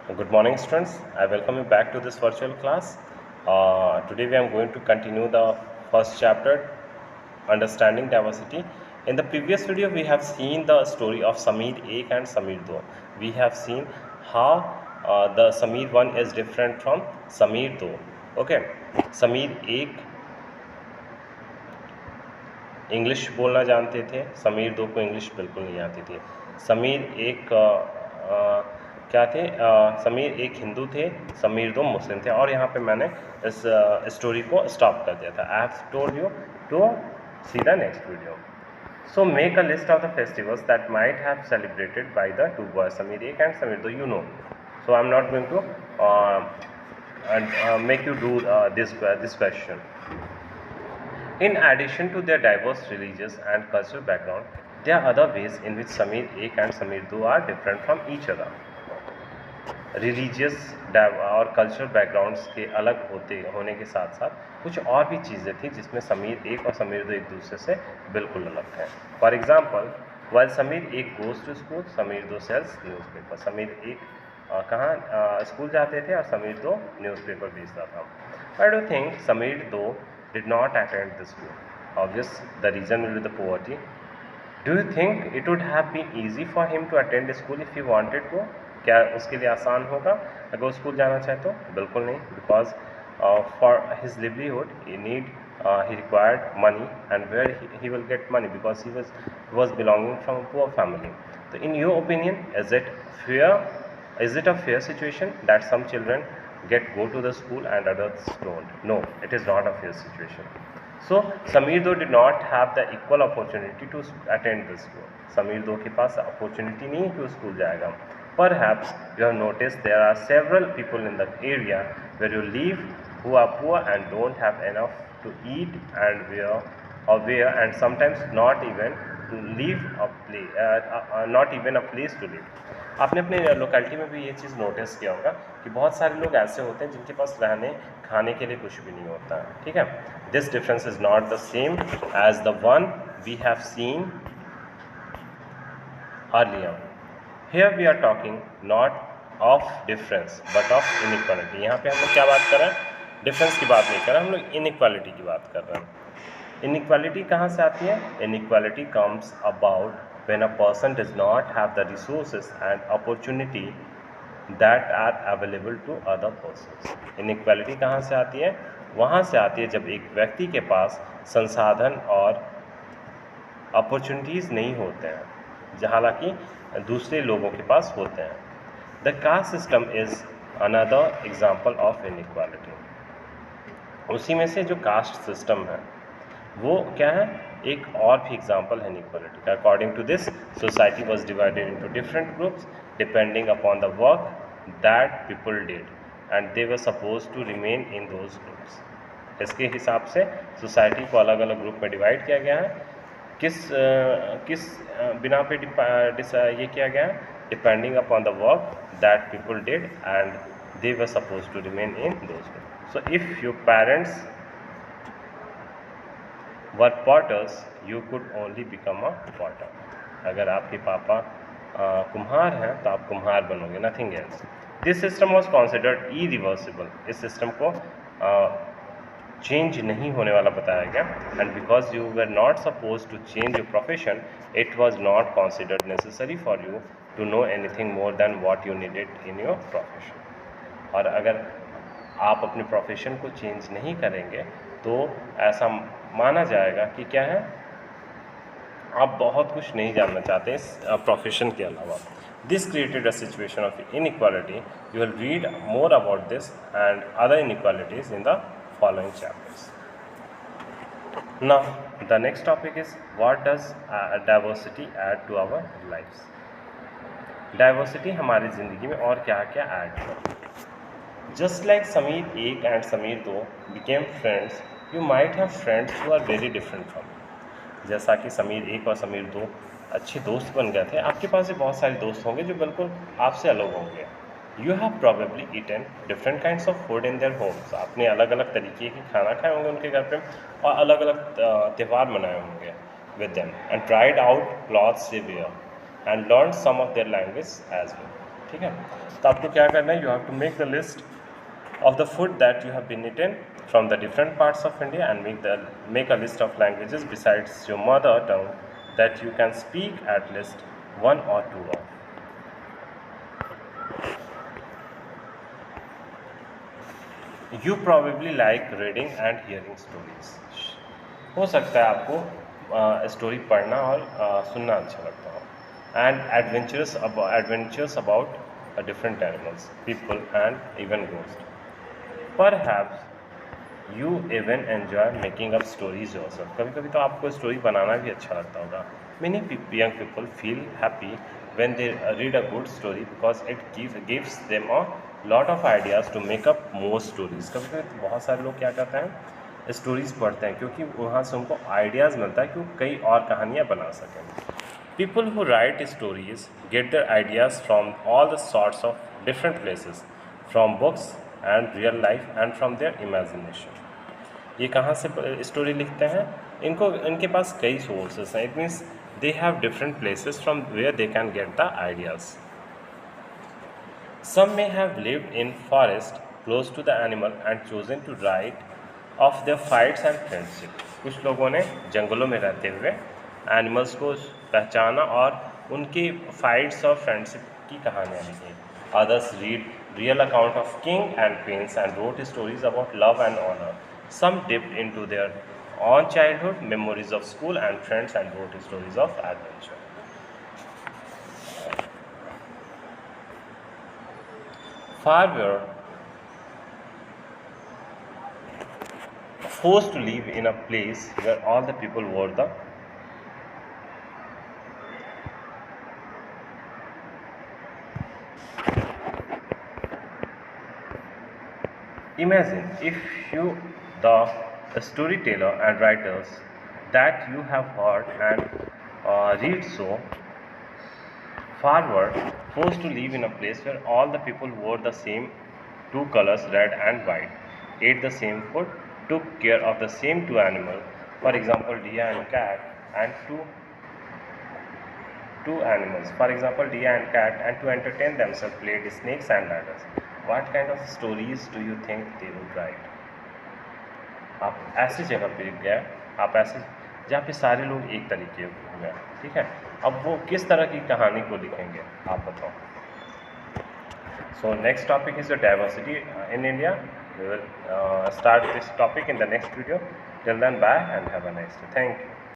Good morning, students. I welcome you back to this virtual class. Today we are going to continue the first chapter, Understanding Diversity. In the previous video, we have seen the story of Sameer 1 and Sameer 2. We have seen how the Sameer 1 is different from Sameer 2. Okay, Sameer 1 English बोलना जानते थे, समीर 2 को English बिल्कुल नहीं आती थी। समीर 1 क्या थे, समीर 1 हिंदू थे, समीर 2 मुस्लिम थे। और यहाँ पे मैंने इस स्टोरी को स्टॉप कर दिया था। I have told you to see the next video. So make a list of the festivals that might have celebrated by the two boys, Sameer 1 and Sameer 2. You know, so I'm not going to make you do this question. In addition to their diverse religious and cultural background, there are other ways in which Sameer 1 and Sameer 2 are different from each other. Religious और cultural backgrounds के अलग होने के साथ साथ कुछ और भी चीज़ें थी जिसमें समीर 1 और समीर 2 एक दूसरे से बिल्कुल अलग थे। For example, while Sameer 1 goes to school, Sameer 2 sells newspaper. Sameer 1 कहाँ स्कूल जाते थे और समीर 2 न्यूज़पेपर बेचता था। I do think Sameer 2 did not attend the school. Obvious the reason will be the poverty. Do you think it would have been easy for him to attend school if he wanted to? क्या उसके लिए आसान होगा अगर वो school जाना चाहे तो? बिल्कुल नहीं, because for his livelihood he required money, and where he will get money because he was belonging from poor family. तो in your opinion, is it a fair situation that some children go to the school and others don't? No, it is not a fair situation. So Sameer 2 did not have the equal opportunity to attend the school. Sameer 2 के पास opportunity नहीं कि वो school जाएगा। Perhaps you have noticed there are several people in the area where you live who are poor and don't have enough to eat and wear and sometimes not even a place to live. आपने अपने locality में भी ये चीज़ notice किया होगा कि बहुत सारे लोग ऐसे होते हैं जिनके पास रहने खाने के लिए कुछ भी नहीं होता है। ठीक है, this difference is not the same as the one we have seen earlier. Here we are talking not of difference but of inequality. यहाँ पे हम लोग क्या बात कर रहे हैं? डिफरेंस की बात नहीं कर रहे हैं, हम लोग इनइक्वालिटी की बात कर रहे हैं। इनइक्वालिटी कहाँ से आती है? Inequality comes about when a person does not have the resources and opportunity that are available to other persons. Inequality कहाँ से आती है? वहाँ से आती है जब एक व्यक्ति के पास संसाधन और अपॉर्चुनिटीज़ नहीं होते हैं, हालांकि दूसरे लोगों के पास होते हैं। The caste system is another example of inequality. उसी में से जो कास्ट सिस्टम है वो क्या है? एक और भी एग्जाम्पल है इनइक्वालिटी का। According to this, society was divided into different groups depending upon the work that people did and they were suppose to remain in those groups. इसके हिसाब से सोसाइटी को अलग अलग ग्रुप में डिवाइड किया गया है। किस बिना पे ये किया गया है? Depending upon the work that people did and they were suppose to remain in those group. So if your parents were potters, you could only become a potter. अगर आपके पापा कुम्हार हैं तो आप कुम्हार बनोगे, nothing else. This system was considered irreversible. इस सिस्टम को चेंज नहीं होने वाला बताया गया। And because you were not suppose to change your profession, it was not considered necessary for you to know anything more than what you needed in your profession. और अगर आप अपने प्रोफेशन को चेंज नहीं करेंगे तो ऐसा माना जाएगा कि क्या है, आप बहुत कुछ नहीं जानना चाहते इस प्रोफेशन के अलावा। This created a situation of inequality. You will read more about this and other inequalities in the following chapters. Now the next topic is what does diversity add to our lifes. Diversity हमारी ज़िंदगी में और क्या क्या add करती है? Just like Sameer 1 and Sameer 2 became friends, you might have friends who are very different from you. जैसा कि Sameer 1 और Sameer 2 अच्छे दोस्त बन गए थे, आपके पास भी बहुत सारे दोस्त होंगे जो बिल्कुल आपसे अलग होंगे। You have probably eaten different kinds of food in their homes. आपने अलग अलग तरीके के खाना खाए होंगे उनके घर पे और अलग अलग त्यौहार मनाए होंगे with them and tried out clothes they wear and learned some of their language as well. ठीक है। तो आपको क्या करना है, you have to make the list of the food that you have been eaten from the different parts of India and make a list of languages besides your mother tongue that you can speak at least one or two of. You probably like reading and hearing stories. हो सकता है आपको story पढ़ना और सुनना अच्छा लगता हो। And adventures about different animals, people and even ghost. Perhaps you even enjoy making up stories yourself. कभी कभी तो आपको स्टोरी बनाना भी अच्छा लगता होगा। Many young people feel happy when they read a good story because it gives them a lot of ideas to make up more stories. कभी कभी तो बहुत सारे लोग क्या करते हैं, स्टोरीज़ पढ़ते हैं क्योंकि वहाँ से उनको आइडियाज़ मिलता है कि वो कई और कहानियाँ बना सकें। People who write stories get their ideas from all the sorts of different places, from books and real life and from their imagination. ये कहाँ से स्टोरी लिखते हैं, इनके पास कई सोर्सेस हैं। It means they have different places from where they can get the ideas. Some may have lived in forest close to the animal and chosen to write of their fights and friendship. कुछ लोगों ने जंगलों में रहते हुए animals को पहचाना और उनकी फाइट्स और फ्रेंडशिप की कहानियाँ लिखी। Others read real account of king and queens and wrote stories about love and honor. Some dipped into their own childhood memories of school and friends and wrote stories of adventure. Far were forced to live in a place where all the people wore the Imagine if you, the storyteller and writers that you have heard and read so far were forced to live in a place where all the people wore the same two colors, red and white, ate the same food, took care of the same two animals, for example, deer and cat, and two animals, for example, deer and cat, and to entertain themselves played snakes and ladders. What kind of stories do you think they would write? आप ऐसी जगह पे गए, आप ऐसे जहाँ पे सारे लोग एक तरीके हो गए, ठीक है, अब वो किस तरह की कहानी को लिखेंगे, आप बताओ। So next topic is the diversity in India. We will start this topic in the next video. Till then, bye and have a nice day. Thank you.